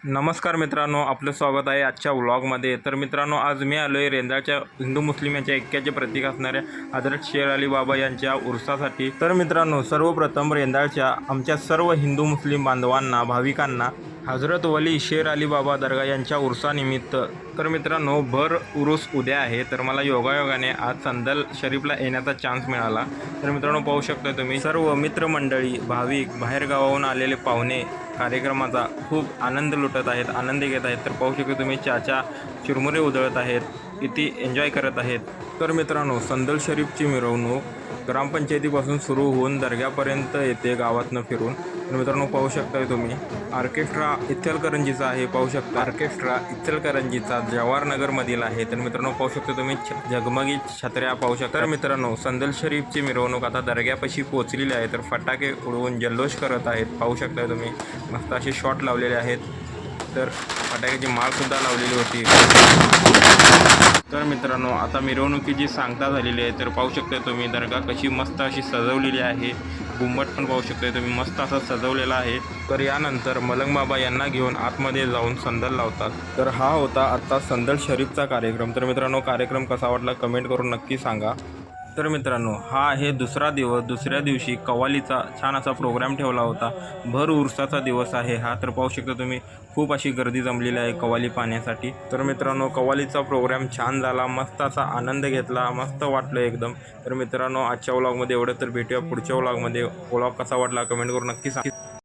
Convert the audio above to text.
नमस्कार मित्रांनो, आपलं स्वागत आहे आजच्या व्लॉगमध्ये। तर मित्रांनो, आज मी आलो आहे रेंदाळच्या हिंदू मुस्लिम यांच्या ऐक्याचे प्रतीक असणाऱ्या हजरत शेर अली बाबा यांच्या उर्सासाठी। तर मित्रांनो, सर्वप्रथम रेंदाळच्या आमच्या सर्व हिंदू मुस्लिम बांधवांना, भाविकांना हजरत वली शेर अली बाबा दर्गा यांच्या उर्सानिमित्त तर मित्रांनो, भर उरूस उद्या आहे। तर मला योगायोगाने आज संदल शरीफला येण्याचा चान्स मिळाला। तर मित्रांनो, पाहू शकता तुम्ही सर्व मित्रमंडळी, भाविक, बाहेरगावाहून आलेले पाहुणे कार्यक्रमाचा खूप आनंद लुटत आहेत, आनंद घेत आहेत। तर पाहू शकता तुम्ही चाचा चिरमुरे उधळत आहेत, किती एन्जॉय करत आहेत। तर मित्रांनो, संदल शरीफची मिरवणूक ग्रामपंचायतीपासून सुरू होऊन दर्ग्यापर्यंत येते गावातनं फिरून। तर मित्रांनो, पाहू शकता तुम्ही ऑर्केस्ट्रा इचलकरंजीचा आहे। पाहू शकता ऑर्केस्ट्रा इचलकरंजीचा जवाहरनगरमधील आहे। तर मित्रांनो, पाहू शकता तुम्ही झगमगी छत्र्या पाहू शकता। तर मित्रांनो, संदल शरीफची मिरवणूक आता दर्ग्यापाशी पोहोचलेली आहे। तर फटाके उडवून जल्लोष करत आहेत। पाहू शकता तुम्ही मस्त असे शॉट लावलेले आहेत। तर फटाक्याची माळसुद्धा लावलेली होती। तर मित्रांनो, आता मिरवणुकीची सांगता झालेली आहे। तर पाहू शकता तुम्ही दर्गा कशी मस्त अशी सजवलेली आहे। घुम्मट पण पाहू शकता तुम्ही मस्त असा सजवलेला आहे। तर यानंतर मलंग बाबा यांना घेऊन आतमध्ये जाऊन संदल लावतात। तर हा होता आता संदल शरीफचा कार्यक्रम। तर मित्रांनो, कार्यक्रम कसा वाटला कमेंट करून नक्की सांगा। तर मित्रांनो, हा आहे दुसरा दिवस। दुसऱ्या दिवशी कव्वालीचा छान असा प्रोग्राम ठेवला होता। भर उरसाचा दिवस आहे हा। तर पाहू शकता तुम्ही खूप अशी गर्दी जमलेली आहे कव्वाली पाहण्यासाठी। तर मित्रांनो, कव्वालीचा प्रोग्राम छान झाला, मस्त असा आनंद घेतला, मस्त वाटलं एकदम। तर मित्रांनो, आजच्या व्लॉगमध्ये एवढं। तर भेटूया पुढच्या व्लॉगमध्ये। व्लॉग कसा वाटला कमेंट करून नक्की सांगा।